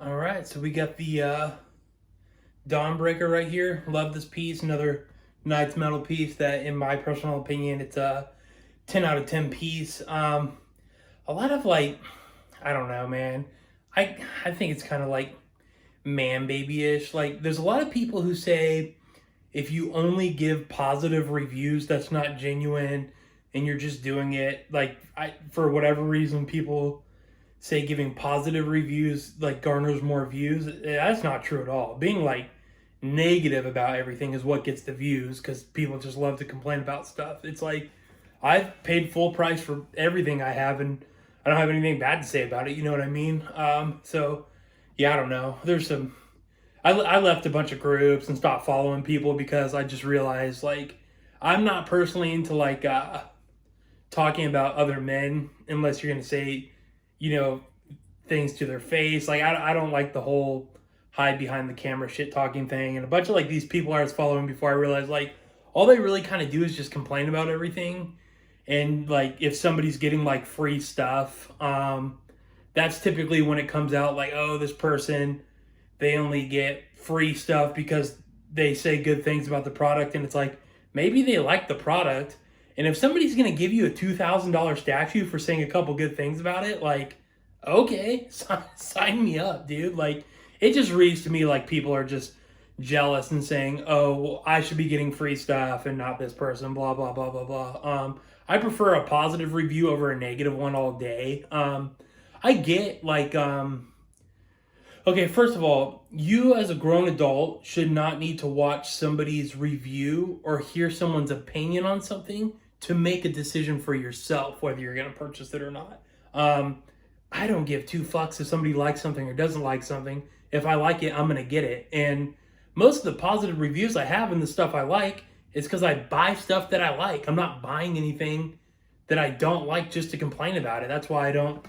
All right, so we got the Dawnbreaker right here. Love this piece. Another Knights metal piece that, in my personal opinion, it's a 10 out of 10 piece. A lot of like, I don't know, man. I think it's kind of like man baby-ish. Like, there's a lot of people who say if you only give positive reviews, that's not genuine, and you're just doing it like for whatever reason people say giving positive reviews like garners more views. That's not true at all. Being like negative about everything is what gets the views because people just love to complain about stuff. It's like I've paid full price for everything I have, and I don't have anything bad to say about it. You know what I mean? So yeah, I don't know. There's some. I left a bunch of groups and stopped following people because I just realized like I'm not personally into like talking about other men unless you're gonna say, you know, things to their face. Like I don't like the whole hide behind the camera shit talking thing. And a bunch of like these people I was following before I realized like all they really kind of do is just complain about everything. And like if somebody's getting like free stuff, that's typically when it comes out like, oh, this person, they only get free stuff because they say good things about the product. And it's like maybe they like the product. And if somebody's gonna give you a $2,000 statue for saying a couple good things about it, like, okay, sign me up, dude. Like, it just reads to me like people are just jealous and saying, oh, well, I should be getting free stuff and not this person, blah, blah, blah, blah, blah. I prefer a positive review over a negative one all day. I get like, okay, first of all, you as a grown adult should not need to watch somebody's review or hear someone's opinion on something to make a decision for yourself whether you're going to purchase it or not. I don't give two fucks if somebody likes something or doesn't like something. If I like it, I'm going to get it. And most of the positive reviews I have and the stuff I like is because I buy stuff that I like. I'm not buying anything that I don't like just to complain about it. That's why I don't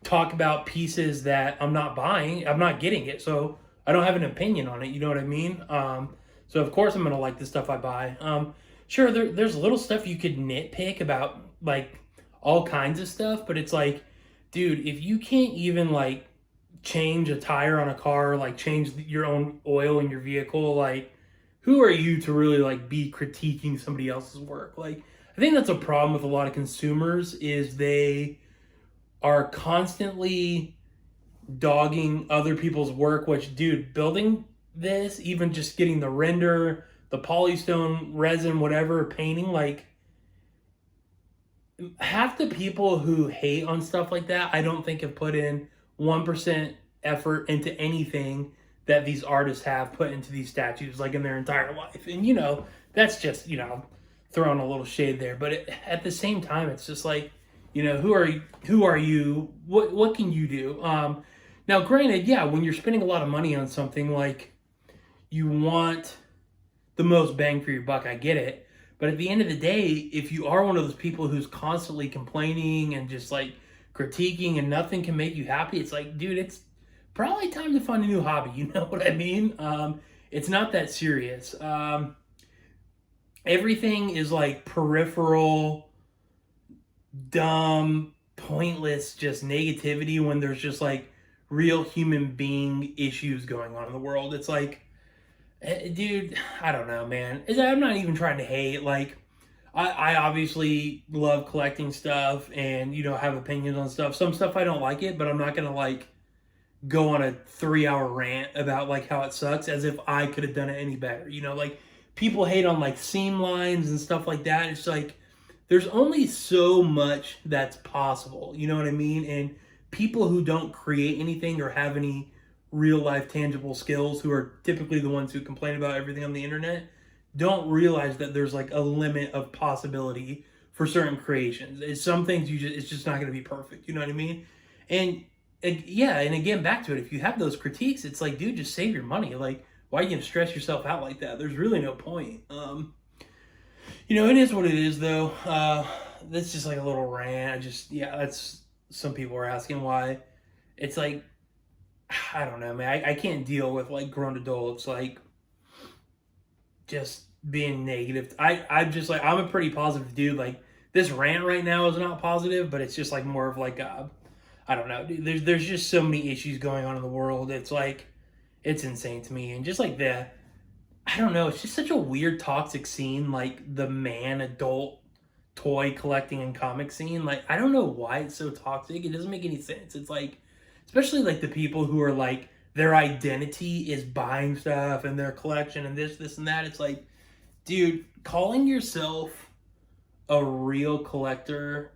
talk about pieces that I'm not buying. I'm not getting it. So I don't have an opinion on it. You know what I mean? So of course I'm going to like the stuff I buy. Sure, there's little stuff you could nitpick about like all kinds of stuff, but it's like, dude, if you can't even like change a tire on a car, like change your own oil in your vehicle, like who are you to really like be critiquing somebody else's work? Like I think that's a problem with a lot of consumers is they are constantly dogging other people's work, which dude, building this, even just getting the render, the polystone, resin, whatever, painting, like half the people who hate on stuff like that, I don't think have put in 1% effort into anything that these artists have put into these statues, like in their entire life. And, you know, that's just, you know, throwing a little shade there. But at the same time, it's just like, you know, who are you? What can you do? Now, granted, yeah, when you're spending a lot of money on something, like you want the most bang for your buck. I get it. But at the end of the day, if you are one of those people who's constantly complaining and just like critiquing and nothing can make you happy, it's like, dude, it's probably time to find a new hobby. You know what I mean? It's not that serious. Everything is like peripheral, dumb, pointless, just negativity when there's just like real human being issues going on in the world. It's like, dude, I don't know, man. I'm not even trying to hate. Like, I obviously love collecting stuff and, you know, have opinions on stuff. Some stuff I don't like it, but I'm not going to, like, go on a 3-hour rant about, like, how it sucks as if I could have done it any better. You know, like, people hate on, like, seam lines and stuff like that. It's like, there's only so much that's possible. You know what I mean? And people who don't create anything or have any real life tangible skills, who are typically the ones who complain about everything on the internet, don't realize that there's like a limit of possibility for certain creations. It's some things it's just not going to be perfect. You know what I mean? And yeah, and again, back to it. If you have those critiques, it's like, dude, just save your money. Like, why are you going to stress yourself out like that? There's really no point. You know, it is what it is, though. That's just like a little rant. That's some people are asking why. It's like, I don't know, man. I can't deal with like grown adults like just being negative. I'm just like, I'm a pretty positive dude. Like this rant right now is not positive, but it's just like more of like I don't know, dude, there's just so many issues going on in the world. It's like, it's insane to me. And just like the, I don't know, it's just such a weird toxic scene, like the man adult toy collecting and comic scene. Like, I don't know why it's so toxic. It doesn't make any sense. It's like, especially like the people who are like, their identity is buying stuff and their collection and this and that. It's like, dude, calling yourself a real collector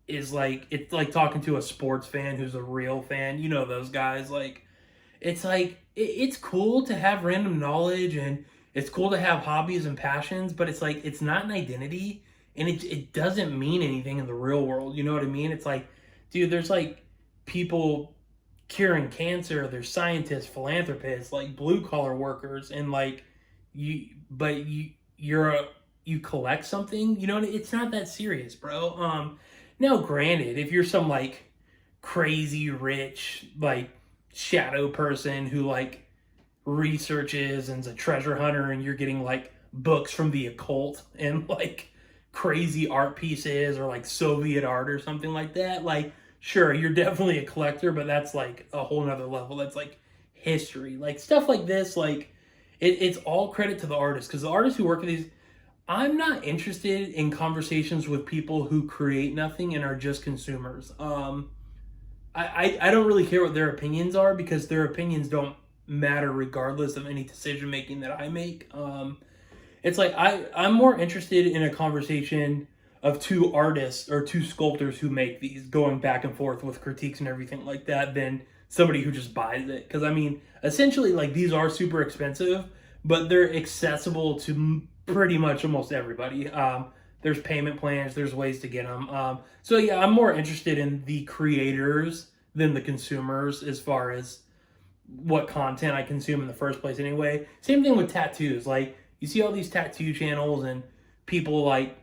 is like, it's like talking to a sports fan who's a real fan. You know those guys. Like, it's like it's cool to have random knowledge and it's cool to have hobbies and passions, but it's like it's not an identity and it doesn't mean anything in the real world. You know what I mean? It's like, dude, there's like people curing cancer, there's scientists, philanthropists, like blue collar workers, and like but you're a you collect something. You know, it's not that serious, bro. Now granted, if you're some like crazy rich like shadow person who like researches and's a treasure hunter and you're getting like books from the occult and like crazy art pieces or like Soviet art or something like that, like sure, you're definitely a collector, but that's like a whole nother level. That's like history. Like stuff like this, like it's all credit to the artists, because the artists who work with these, I'm not interested in conversations with people who create nothing and are just consumers. I don't really care what their opinions are, because their opinions don't matter regardless of any decision making that I make. It's like I'm more interested in a conversation of two artists or two sculptors who make these, going back and forth with critiques and everything like that, than somebody who just buys it. Because I mean, essentially, like these are super expensive, but they're accessible to pretty much almost everybody. There's payment plans, there's ways to get them. So yeah, I'm more interested in the creators than the consumers as far as what content I consume in the first place anyway. Same thing with tattoos. Like you see all these tattoo channels and people like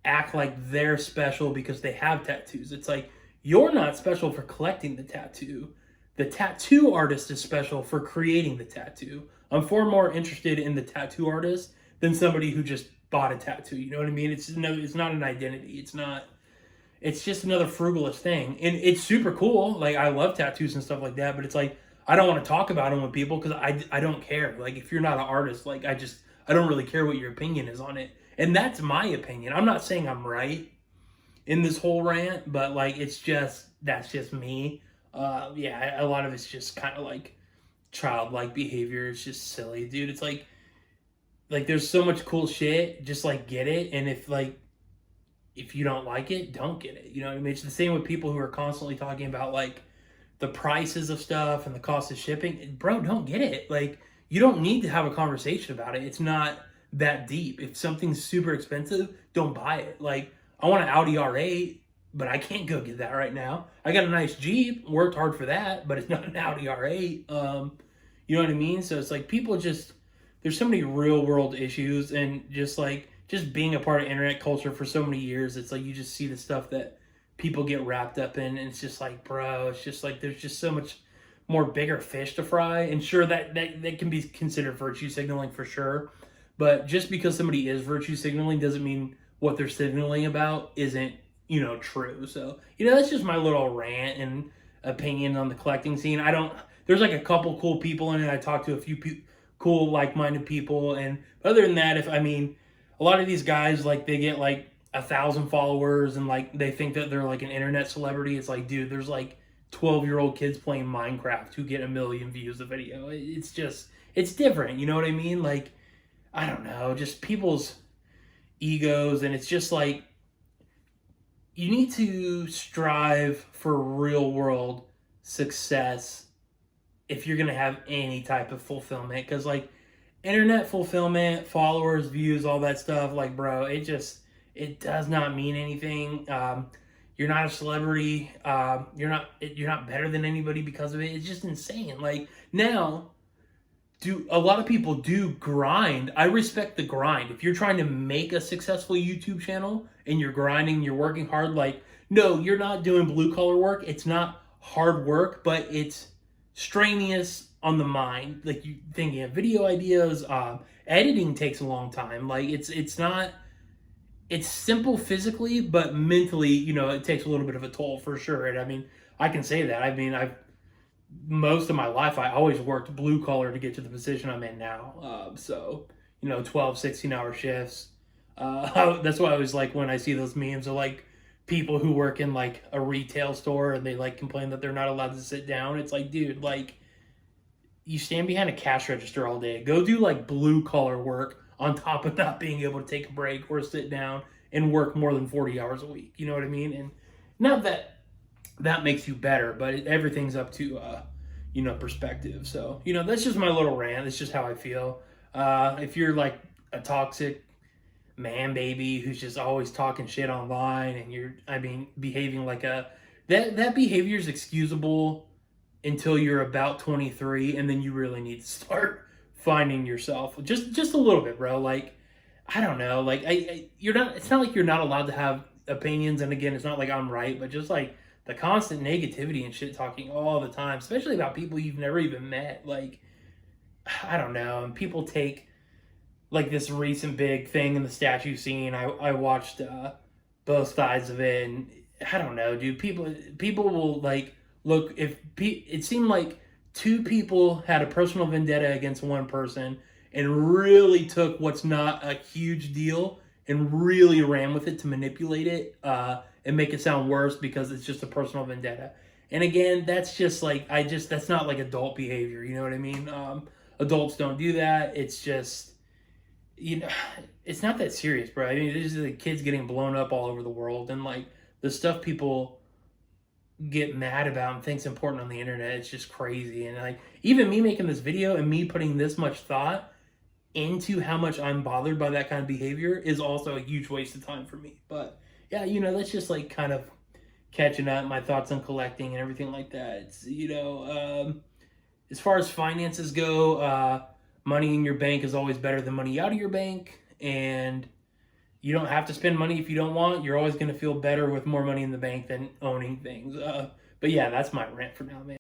act like they're special because they have tattoos. It's like, you're not special for collecting the tattoo. The tattoo artist is special for creating the tattoo. I'm far more interested in the tattoo artist than somebody who just bought a tattoo. You know what I mean? It's not an identity. It's just another frugalist thing. And it's super cool. Like I love tattoos and stuff like that, but it's like, I don't want to talk about them with people because I don't care. Like if you're not an artist, like I don't really care what your opinion is on it. And that's my opinion. I'm not saying I'm right in this whole rant, but like that's just me. Yeah, a lot of it's just kind of like childlike behavior. It's just silly, dude. It's like there's so much cool shit. Just like get it, and if you don't like it, don't get it. You know what I mean? It's the same with people who are constantly talking about like the prices of stuff and the cost of shipping. Bro, don't get it. Like you don't need to have a conversation about it. It's not that deep. If something's super expensive, don't buy it. Like I want an Audi R8, but I can't go get that right now. I got a nice Jeep, worked hard for that, but it's not an Audi R8. You know what I mean? So it's like people just, there's so many real world issues, and just being a part of internet culture for so many years, it's like you just see the stuff that people get wrapped up in, and it's just like, bro, it's just like there's just so much more bigger fish to fry. And sure, that can be considered virtue signaling for sure, but just because somebody is virtue signaling doesn't mean what they're signaling about isn't, true. So, that's just my little rant and opinion on the collecting scene. There's like a couple cool people in it. I talked to a few cool, like-minded people. And other than that, a lot of these guys, like, they get like 1,000 followers and like they think that they're like an internet celebrity. It's like, dude, there's like 12-year-old kids playing Minecraft who get 1 million views a video. It's different. You know what I mean? Like, I don't know, just people's egos. And it's just like, you need to strive for real world success if you're going to have any type of fulfillment. Because like internet fulfillment, followers, views, all that stuff, like, bro, it does not mean anything. You're not a celebrity. You're not better than anybody because of it. It's just insane. Like now, a lot of people do grind. I respect the grind. If you're trying to make a successful YouTube channel and you're grinding, you're working hard, like, no, you're not doing blue collar work. It's not hard work, but it's strenuous on the mind. Like you thinking of video ideas, editing takes a long time. Like it's simple physically, but mentally, it takes a little bit of a toll for sure. And I can say that. I mean, I've most of my life I always worked blue collar to get to the position I'm in now. So, 12, 16-hour shifts. That's why I was like, when I see those memes of like people who work in like a retail store and they like complain that they're not allowed to sit down. It's like, dude, like you stand behind a cash register all day. Go do like blue collar work on top of not being able to take a break or sit down and work more than 40 hours a week. You know what I mean? And not that that makes you better, but everything's up to perspective. So that's just my little rant. It's just how I feel. If you're like a toxic man baby who's just always talking shit online and behaving like a that behavior is excusable until you're about 23, and then you really need to start finding yourself just a little bit, bro. Like I don't know, like you're not. It's not like you're not allowed to have opinions, and again, it's not like I'm right, but just like the constant negativity and shit talking all the time, especially about people you've never even met. Like I don't know, and people take like this recent big thing in the statue scene. I watched both sides of it, and I don't know, dude. People will like look if it seemed like two people had a personal vendetta against one person and really took what's not a huge deal and really ran with it to manipulate it and make it sound worse because it's just a personal vendetta. And again, that's just like that's not like adult behavior. You know what I mean? Adults don't do that. It's just you know, it's not that serious, bro. I mean, this is like kids getting blown up all over the world, and like the stuff people get mad about and thinks important on the internet, it's just crazy. And like even me making this video and me putting this much thought into how much I'm bothered by that kind of behavior is also a huge waste of time for me. But yeah, that's just like kind of catching up my thoughts on collecting and everything like that. It's as far as finances go, money in your bank is always better than money out of your bank, and you don't have to spend money if you don't want. You're always going to feel better with more money in the bank than owning things. But yeah, that's my rant for now, man.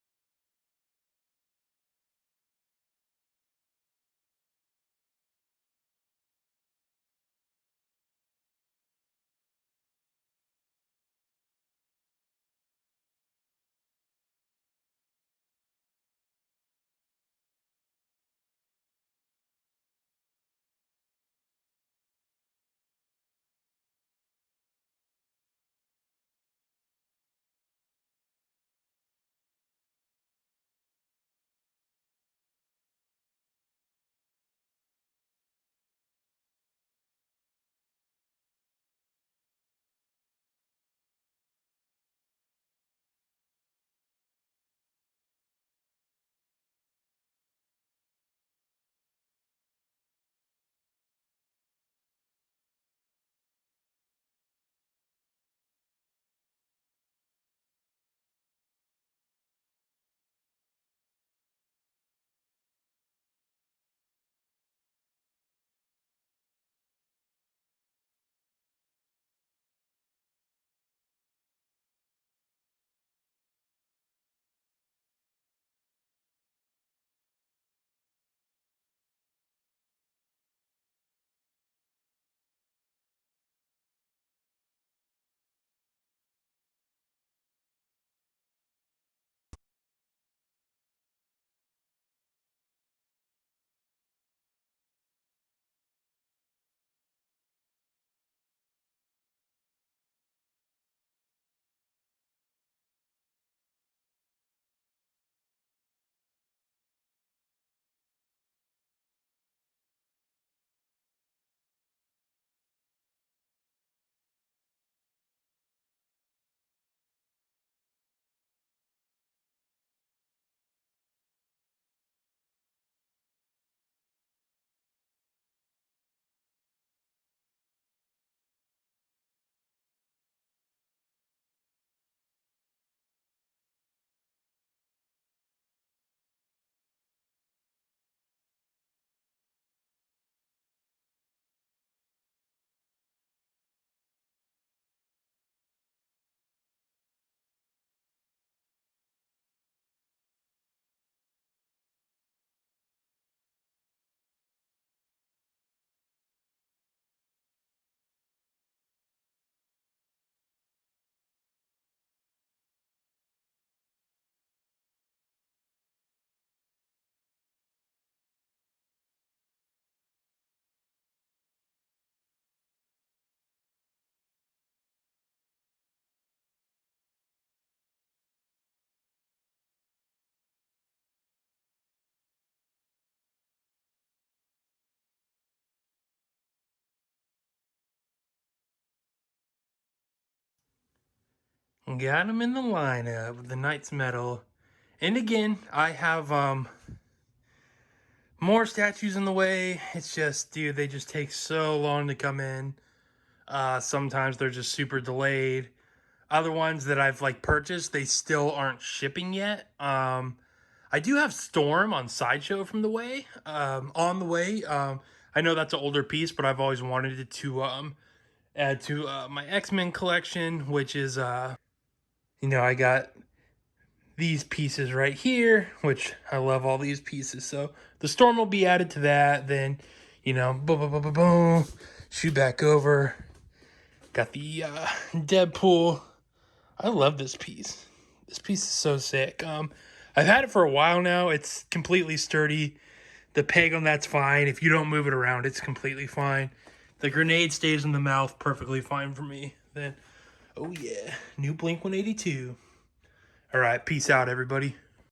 Got him in the lineup with the Knight's Metal. And again, I have more statues in the way. It's just, dude, they just take so long to come in. Sometimes they're just super delayed. Other ones that I've like purchased, they still aren't shipping yet. I do have Storm on Sideshow from the way, on the way. I know that's an older piece, but I've always wanted it to add to my X-Men collection, which is you know, I got these pieces right here, which I love all these pieces. So the Storm will be added to that. Then, you know, boom, boom, boom, boom, boom, shoot back over. Got the Deadpool. I love this piece. This piece is so sick. I've had it for a while now. It's completely sturdy. The peg on that's fine. If you don't move it around, it's completely fine. The grenade stays in the mouth perfectly fine for me. Then, oh yeah, new Blink-182. All right, peace out, everybody.